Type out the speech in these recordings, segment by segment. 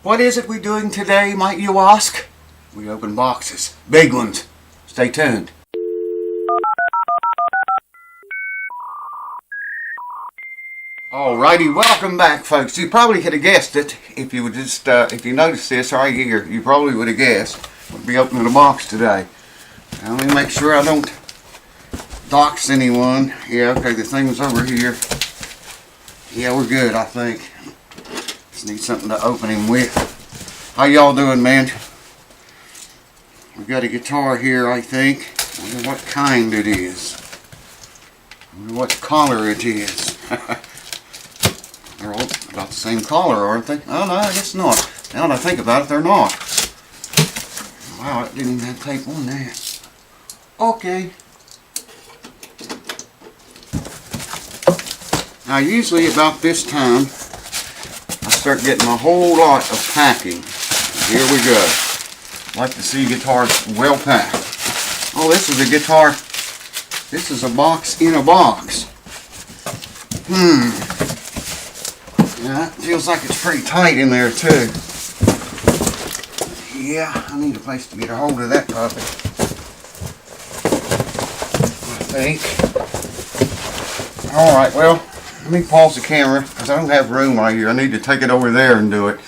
What is it we're doing today, might you ask? We open boxes. Big ones. Stay tuned. Alrighty, welcome back, folks. You probably could have guessed it if you would just, if you noticed this right here, you probably would have guessed. We'll be opening a box today. Now, let me make sure I don't dox anyone. Yeah, okay, the thing was over here. Yeah, we're good, I think. Just need something to open him with. How y'all doing, man? We got a guitar here, I think. I wonder what kind it is. I wonder what color it is. They're all about the same color, aren't they? Oh, no, I guess not. Now that I think about it, they're not. Wow, it didn't even have tape on that. Okay. Now, usually about this time, I start getting a whole lot of packing. Here we go. I like to see guitars well packed. Oh, this is a guitar. This is a box in a box. Yeah, it feels like it's pretty tight in there too. Yeah, I need a place to get a hold of that puppy. I think. Alright, well, let me pause the camera because I don't have room right here. I need to take it over there and do it.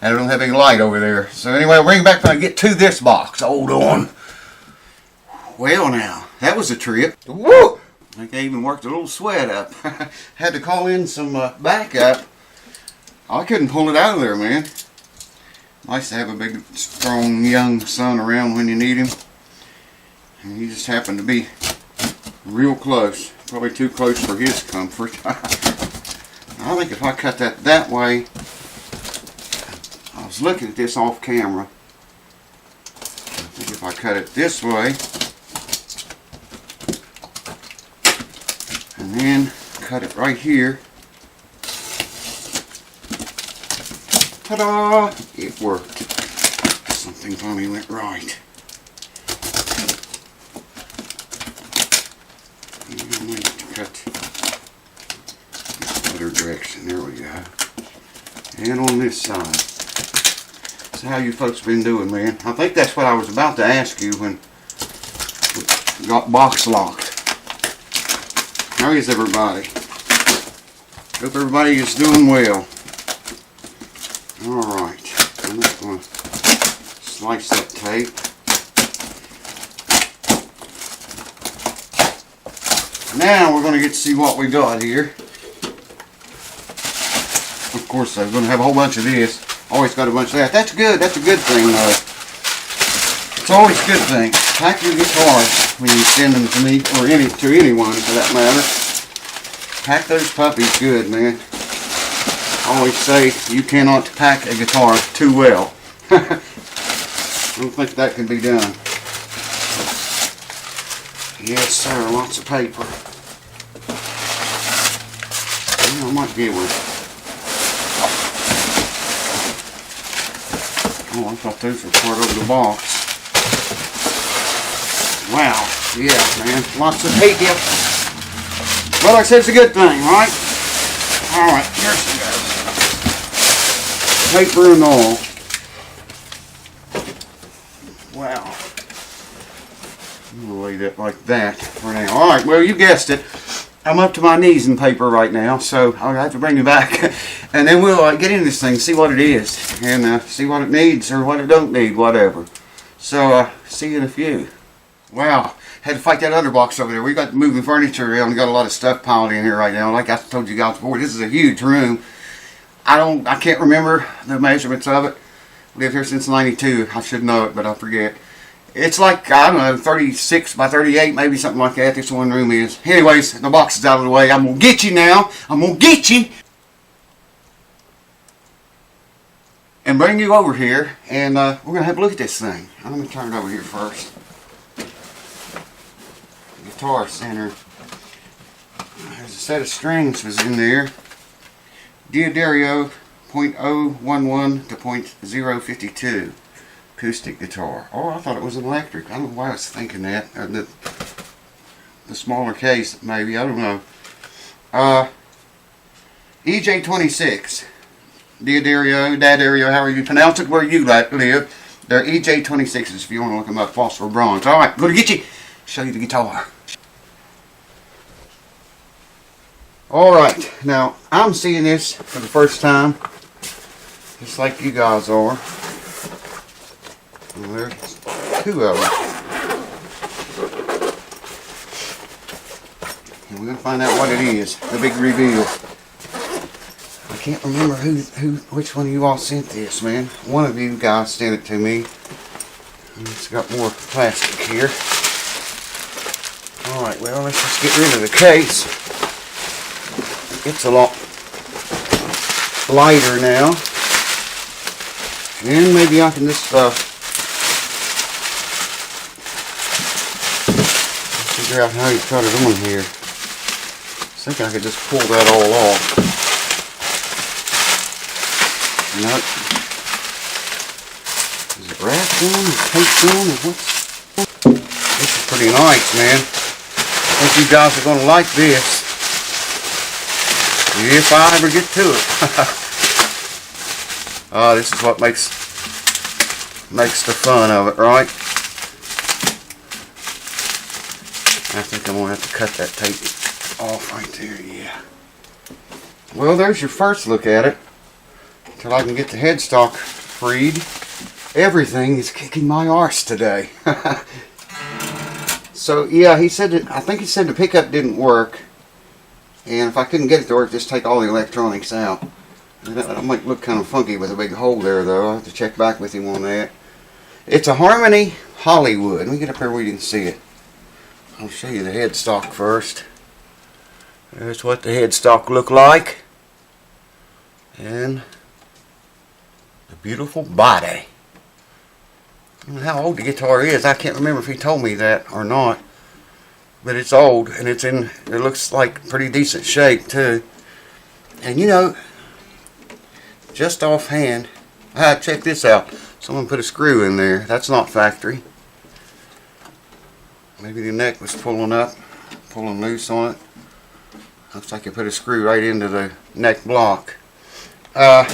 And I don't have any light over there. So anyway, I'll bring it back when I get to this box. Hold on. Well now, that was a trip. Woo! I think I even worked a little sweat up. Had to call in some backup. I couldn't pull it out of there, man. Nice to have a big, strong, young son around when you need him. And he just happened to be real close. Probably too close for his comfort. I think if I cut that way, I was looking at this off camera. I think if I cut it this way, and then cut it right here, ta-da! It worked. Something finally went right. I need to cut this other direction. There we go. And on this side. So how you folks been doing, man? I think that's what I was about to ask you when we got box locked. How is everybody? Hope everybody is doing well. Alright, I'm just going to slice that tape. Now we're going to get to see what we got here. Of course, I'm going to have a whole bunch of this. Always got a bunch of that. That's good. That's a good thing, though. It's always a good thing. Pack your guitars when you send them to me, or to anyone for that matter. Pack those puppies good, man. I always say you cannot pack a guitar too well. I don't think that can be done. Yes, sir. Lots of paper. I might get one. Oh, I thought those were part of the box. Wow. Yeah, man. Lots of paper. Well, like I said, it's a good thing, right? Alright, here she goes. Paper and all. Wow. I'm going to lay that like that for now. Alright, well, you guessed it. I'm up to my knees in paper right now, so I'll have to bring you back. And then we'll get into this thing, see what it is. And see what it needs or what it don't need, whatever. So, see you in a few. Wow. Had to fight that other box over there. We got moving furniture around and got a lot of stuff piled in here right now. Like I told you guys before, this is a huge room. I can't remember the measurements of it. Lived here since '92. I should know it, but I forget. It's like, I don't know, 36 by 38, maybe something like that. This one room is. Anyways, the box is out of the way. I'm going to get you now. I'm going to get you. And bring you over here. And we're going to have a look at this thing. I'm going to turn it over here first. The guitar center. There's a set of strings was in there. Diodario .011 to .052. Acoustic guitar. Oh, I thought it was an electric. I don't know why I was thinking that. The smaller case, maybe. I don't know. EJ26. Daddario, however you pronounce it, where you live. They're EJ26s if you want to look them up, phosphor bronze. Alright, going to get you, show you the guitar. Alright, now I'm seeing this for the first time, just like you guys are. And there's two of them. And we're going to find out what it is, the big reveal. I can't remember which one of you all sent this, man. One of you guys sent it to me. And it's got more plastic here. Alright, well, let's just get rid of the case. It's a lot lighter now. And maybe I can just figure out how you cut it on here. I think I could just pull that all off. Nope. Is it wrapped on or taped on or what's? This is pretty nice, man. I think you guys are going to like this. If I ever get to it. Oh, this is what makes the fun of it, right? I think I'm going to have to cut that tape off right there, yeah. Well, there's your first look at it. Until I can get the headstock freed. Everything is kicking my arse today. So, yeah, he said that, I think he said the pickup didn't work. And if I couldn't get it to work, just take all the electronics out. That might look kind of funky with a big hole there, though. I'll have to check back with him on that. It's a Harmony Hollywood. Let me get up here where you can see it. I'll show you the headstock first. There's what the headstock look like. And the beautiful body. I don't know how old the guitar is. I can't remember if he told me that or not. But it's old, and it looks like pretty decent shape too. And you know, just offhand, check this out. Someone put a screw in there. That's not factory. Maybe the neck was pulling loose on it. Looks like you put a screw right into the neck block. I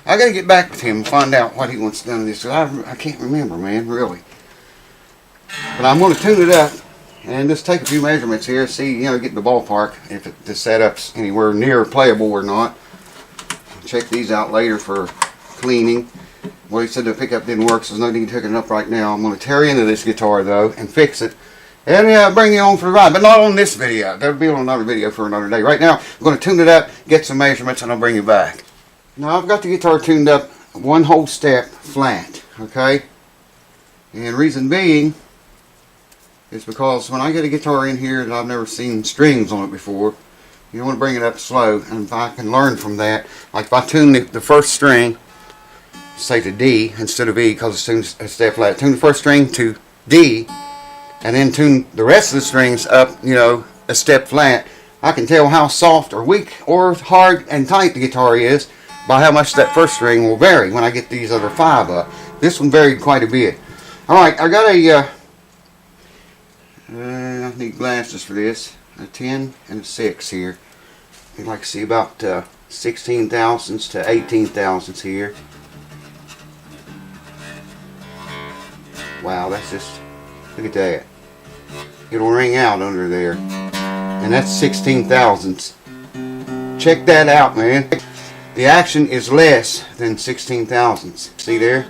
gotta get back with him and find out what he wants done with this. I can't remember, man, really. But I'm gonna tune it up. And just take a few measurements here, see, you know, get in the ballpark if the setup's anywhere near playable or not. Check these out later for cleaning. Well, he said the pickup didn't work, so there's no need to hook it up right now. I'm going to tear into this guitar, though, and fix it. And bring you on for the ride, but not on this video. That'll be on another video for another day. Right now, I'm going to tune it up, get some measurements, and I'll bring you back. Now, I've got the guitar tuned up one whole step flat, okay? And reason being is because when I get a guitar in here that I've never seen strings on it before, you want to bring it up slow. And if I can learn from that, like if I tune the first string, say to D instead of E because it's tuned a step flat, tune the first string to D, and then tune the rest of the strings up, you know, a step flat, I can tell how soft or weak or hard and tight the guitar is by how much that first string will vary when I get these other 5 up. This one varied quite a bit. Alright, I got a I need glasses for this. A 10 and a 6 here. You'd like to see about 16 thousandths to 18 thousandths here. Wow, that's just, look at that. It'll ring out under there. And that's 16 thousandths. Check that out, man. The action is less than 16 thousandths. See there?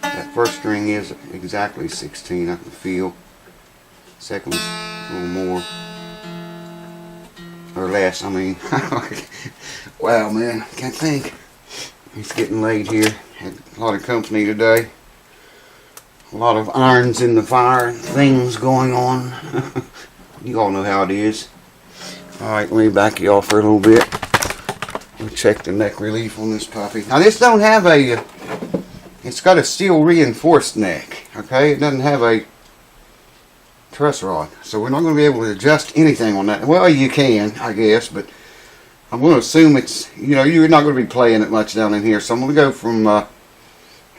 That first string is exactly 16, I can feel. Second one's a little more. Or less, I mean. Wow, man, can't think. It's getting late here. Had a lot of company today. A lot of irons in the fire, things going on. You all know how it is. Alright, let me back you off for a little bit. We'll check the neck relief on this puppy. Now this don't have a, it's got a steel reinforced neck, okay? It doesn't have a truss rod, so we're not going to be able to adjust anything on that. Well, you can, I guess, but I'm going to assume it's, you know, you're not going to be playing it much down in here, so I'm going to go from,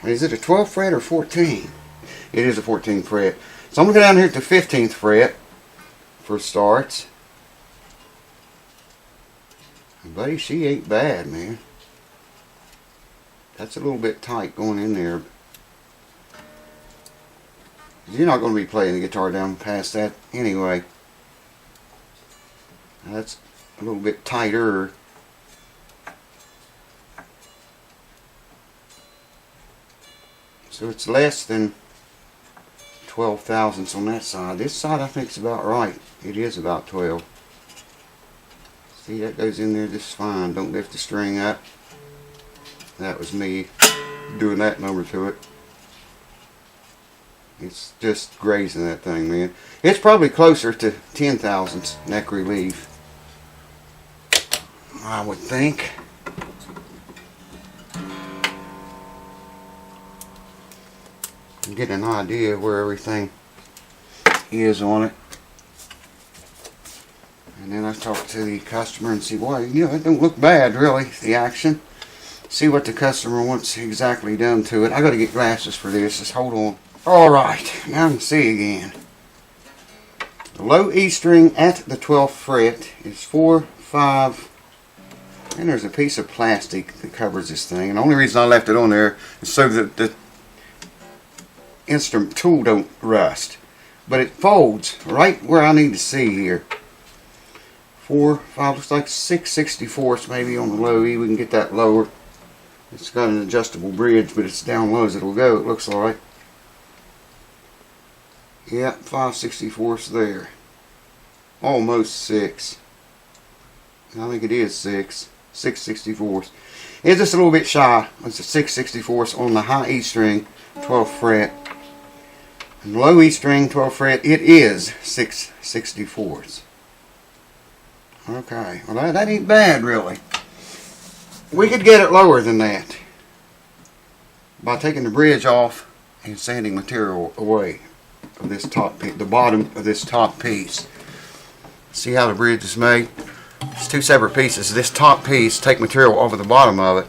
is it a 12th fret or 14? It is a 14th fret. So I'm going to go down here to the 15th fret for starts. And buddy, she ain't bad, man. That's a little bit tight going in there. You're not going to be playing the guitar down past that anyway. That's a little bit tighter. So it's less than 12 thousandths on that side. This side I think is about right. It is about 12. See, that goes in there just fine. Don't lift the string up. That was me doing that number to it. It's just grazing that thing, man. It's probably closer to 10 thousandths neck relief, I would think. And get an idea where everything is on it. And then I talk to the customer and see, well, you know, it don't look bad really, the action. See what the customer wants exactly done to it. I gotta get glasses for this, just hold on. Alright, now I can see again. The low E string at the 12th fret is 4, 5, and there's a piece of plastic that covers this thing. And the only reason I left it on there is so that the instrument tool don't rust. But it folds right where I need to see here. 4, 5, looks like 6/64 maybe on the low E. We can get that lower. It's got an adjustable bridge, but it's down low as it'll go, it looks like. Yeah, 5/64 there. Almost 6. I think it is 6. 6/64. It's just a little bit shy. It's a 6/64 on the high E string, 12th fret. And low E string, 12th fret, it is 6/64. Okay, well that ain't bad really. We could get it lower than that by taking the bridge off and sanding material away of this top piece, the bottom of this top piece. See how the bridge is made? It's two separate pieces. This top piece, take material off of the bottom of it,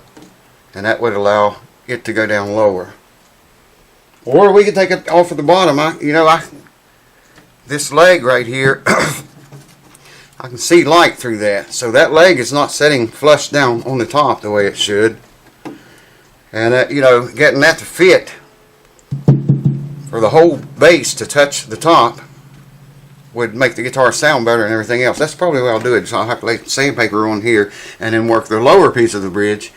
and that would allow it to go down lower. Or we could take it off of the bottom. This leg right here, I can see light through that. So that leg is not setting flush down on the top the way it should. And getting that to fit for the whole bass to touch the top would make the guitar sound better and everything else. That's probably what I'll do it. So I'll have to lay sandpaper on here and then work the lower piece of the bridge,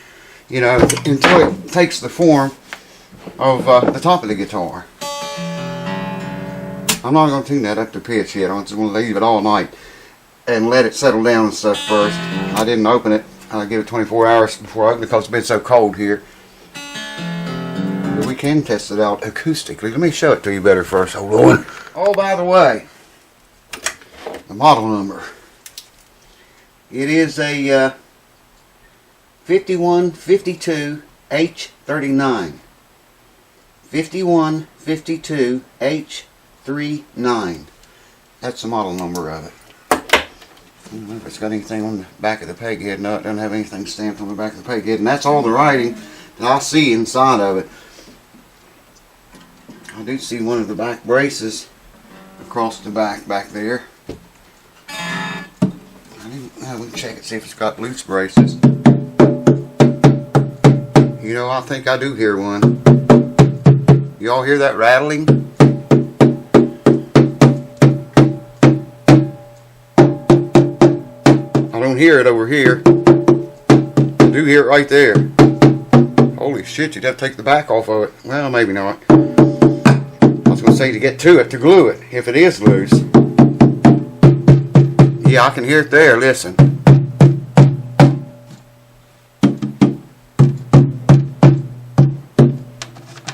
until it takes the form of the top of the guitar. I'm not going to tune that up to pitch yet. I'm just going to leave it all night and let it settle down and stuff first. I didn't open it. I'll give it 24 hours before I open it because it's been so cold here. But we can test it out acoustically. Let me show it to you better first. Hold on. Oh, by the way, the model number. It is a 5152H39. 5152H39. That's the model number of it. I don't know if it's got anything on the back of the peg head. No, it doesn't have anything stamped on the back of the peg head. And that's all the writing that I see inside of it. I do see one of the back braces across the back there. We can check it, see if it's got loose braces. I think I do hear one. Y'all hear that rattling? I don't hear it over here. I do hear it right there. Holy shit, you'd have to take the back off of it. Well, maybe not. I was going to say to get to it, to glue it, if it is loose. Yeah, I can hear it there, listen.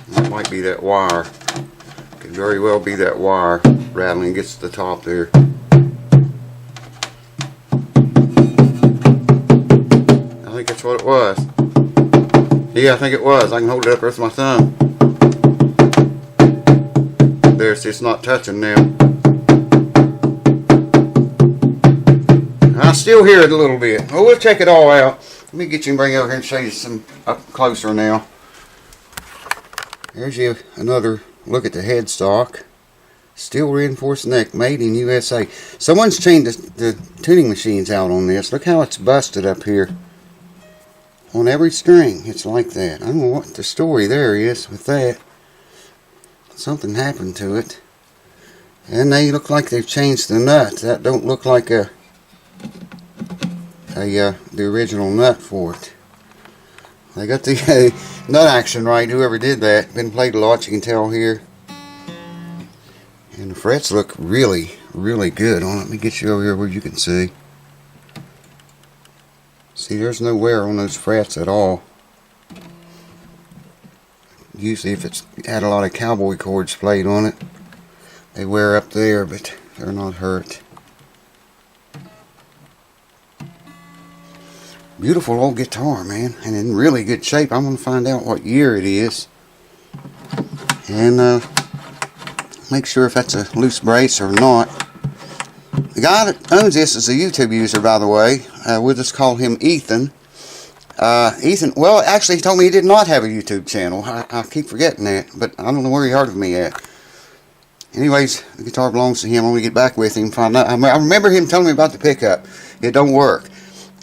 That might be that wire. Could very well be that wire rattling against the top there. I think that's what it was. Yeah, I think it was. I can hold it up with my thumb. There, see, it's not touching now. I still hear it a little bit. Well, we'll check it all out. Let me get you and bring it over here and show you some up closer now. There's you another look at the headstock. Steel reinforced neck, made in USA. Someone's changed the tuning machines out on this. Look how it's busted up here. On every string, it's like that. I don't know what the story there is with that. Something happened to it. And they look like they've changed the nut. That don't look like the original nut for it. They got the nut action right, whoever did that. Been played a lot, you can tell here. And the frets look really, really good on it. Let me get you over here where you can see. See, there's no wear on those frets at all. Usually if it's had a lot of cowboy chords played on it, they wear up there, but they're not hurt. Beautiful old guitar, man, and in really good shape. I'm going to find out what year it is. And make sure if that's a loose brace or not. The guy that owns this is a YouTube user, by the way. We'll just call him Ethan. Ethan, well, actually, he told me he did not have a YouTube channel. I keep forgetting that, but I don't know where he heard of me at. Anyways, the guitar belongs to him. I'm going to get back with him and find out. I remember him telling me about the pickup. It don't work.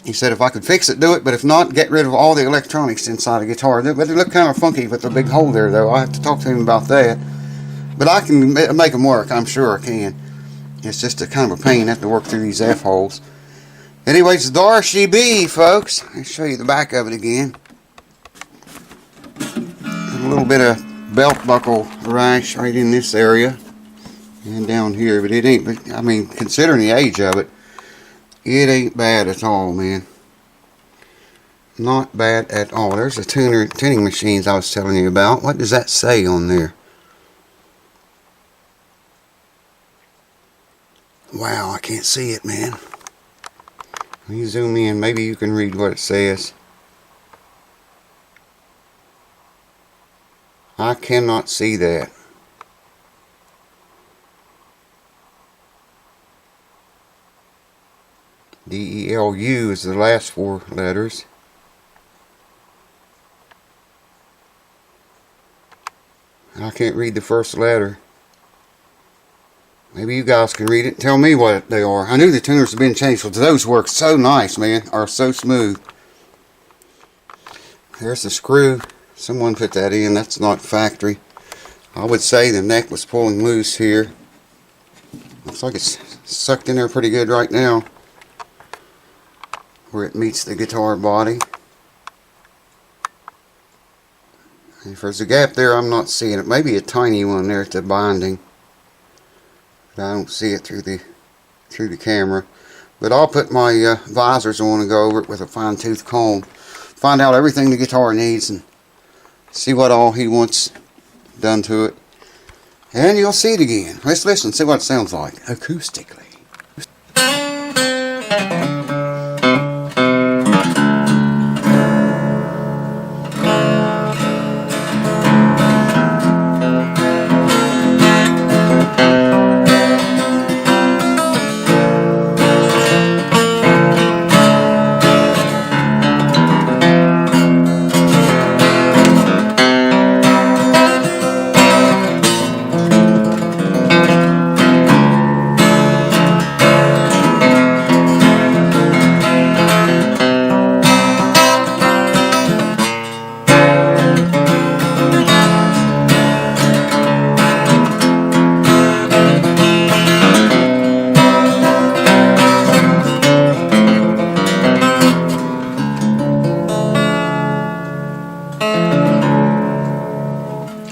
He said if I could fix it, do it, but if not, get rid of all the electronics inside the guitar. But they look kind of funky with the big hole there, though. I have to talk to him about that. But I can make them work. I'm sure I can. It's just a kind of a pain. I have to work through these F-holes. Anyways, the RCB, folks. I'll show you the back of it again. A little bit of belt buckle rash right in this area. And down here. But it ain't, I mean, considering the age of it, it ain't bad at all, man. Not bad at all. There's the tuning machines I was telling you about. What does that say on there? Wow, I can't see it, man. Let me zoom in. Maybe you can read what it says. I cannot see that. DELU is the last 4 letters. I can't read the first letter. Maybe you guys can read it and tell me what they are. I knew the tuners have been changed, but those work so nice, man. Are so smooth. There's the screw. Someone put that in. That's not factory. I would say the neck was pulling loose here. Looks like it's sucked in there pretty good right now, where it meets the guitar body. And if there's a gap there, I'm not seeing it. Maybe a tiny one there at the binding. But I don't see it through the camera. But I'll put my visors on and go over it with a fine-tooth comb. Find out everything the guitar needs and see what all he wants done to it. And you'll see it again. Let's listen and see what it sounds like acoustically.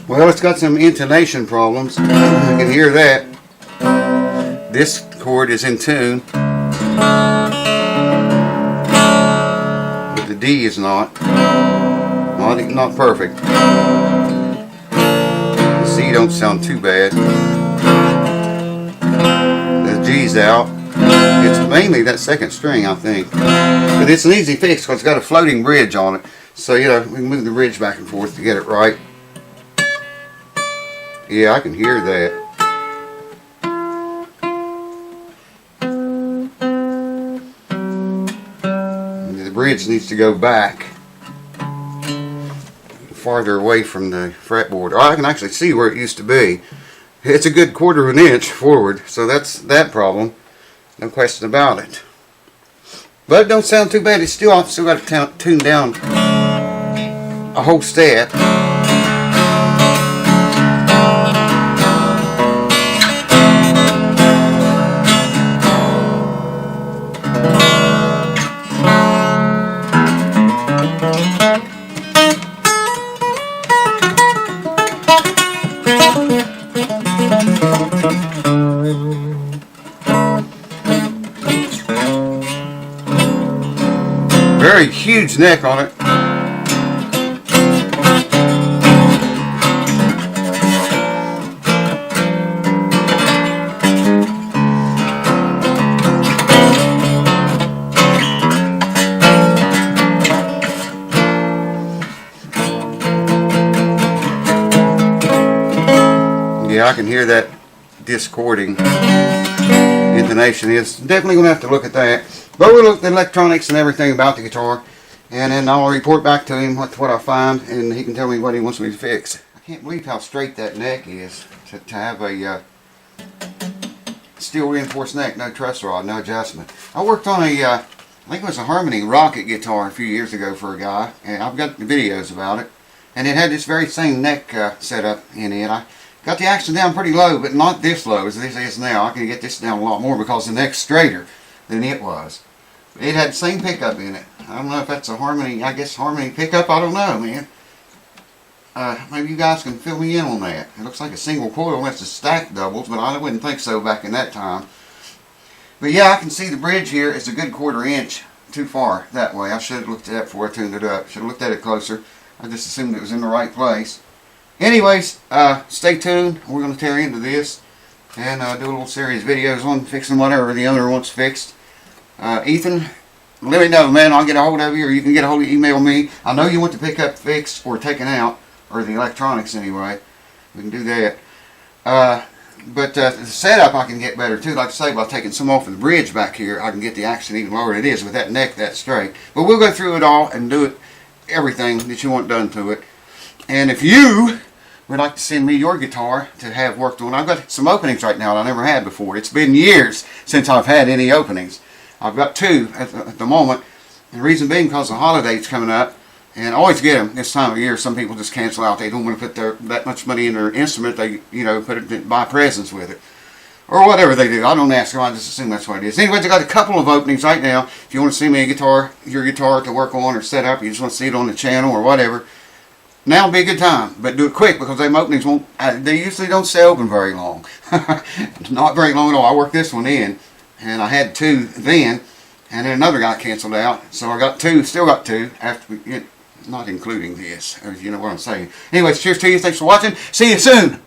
Well, it's got some intonation problems. You can hear that. This chord is in tune, but the D is not perfect. The C don't sound too bad. The G's out. It's mainly that second string, I think. But it's an easy fix because it's got a floating bridge on it. So, you know, we can move the bridge back and forth to get it right. Yeah, I can hear that. The bridge needs to go back farther away from the fretboard. Or I can actually see where it used to be. It's a good 1/4 of an inch forward, so that's that problem. No question about it. But it don't sound too bad. It's still got to tune down a whole step. Very huge neck on it. Yeah, I can hear that discording intonation. Is definitely going to have to look at that. But we'll look at the electronics and everything about the guitar, and then I'll report back to him what I find, and he can tell me what he wants me to fix. I can't believe how straight that neck is to have a steel reinforced neck, no truss rod, no adjustment. I worked on a, I think it was a Harmony Rocket guitar a few years ago for a guy, and I've got the videos about it, and it had this very same neck setup in it. I got the action down pretty low, but not this low as this is now. I can get this down a lot more because the neck's straighter than it was. It had the same pickup in it. I don't know if that's a Harmony, I guess Harmony pickup, I don't know, man. Maybe you guys can fill me in on that. It looks like a single coil unless it's stacked doubles, but I wouldn't think so back in that time. But yeah, I can see the bridge here is a good 1/4 inch too far that way. I should have looked at that before I tuned it up. Should have looked at it closer. I just assumed it was in the right place. Anyways, stay tuned. We're going to tear into this and do a little series of videos on fixing whatever the owner wants fixed. Ethan, let me know, man. I'll get a hold of you, or you can get a hold of you, email me. I know you want the pickup fixed or taken out, or the electronics anyway. We can do that. But the setup I can get better too. Like I say, by taking some off of the bridge back here, I can get the action even lower than it is with that neck that straight. But we'll go through it all and do it, everything that you want done to it. And if you would like to send me your guitar to have worked on, I've got some openings right now that I never had before. It's been years since I've had any openings. I've got 2 at the moment. And the reason being because the holiday's coming up, and I always get them this time of year. Some people just cancel out. They don't want to put that much money in their instrument. They, put it, buy presents with it, or whatever they do. I don't ask them. I just assume that's what it is. Anyways, I got a couple of openings right now. If you want to send me your guitar to work on or set up, you just want to see it on the channel or whatever, now would be a good time. But do it quick because them openings won't. They usually don't stay open very long. Not very long at all. I worked this one in, and I had 2 then, and then another guy canceled out, so I got 2. Still got 2 after not including this. You know what I'm saying. Anyways, cheers to you. Thanks for watching. See you soon.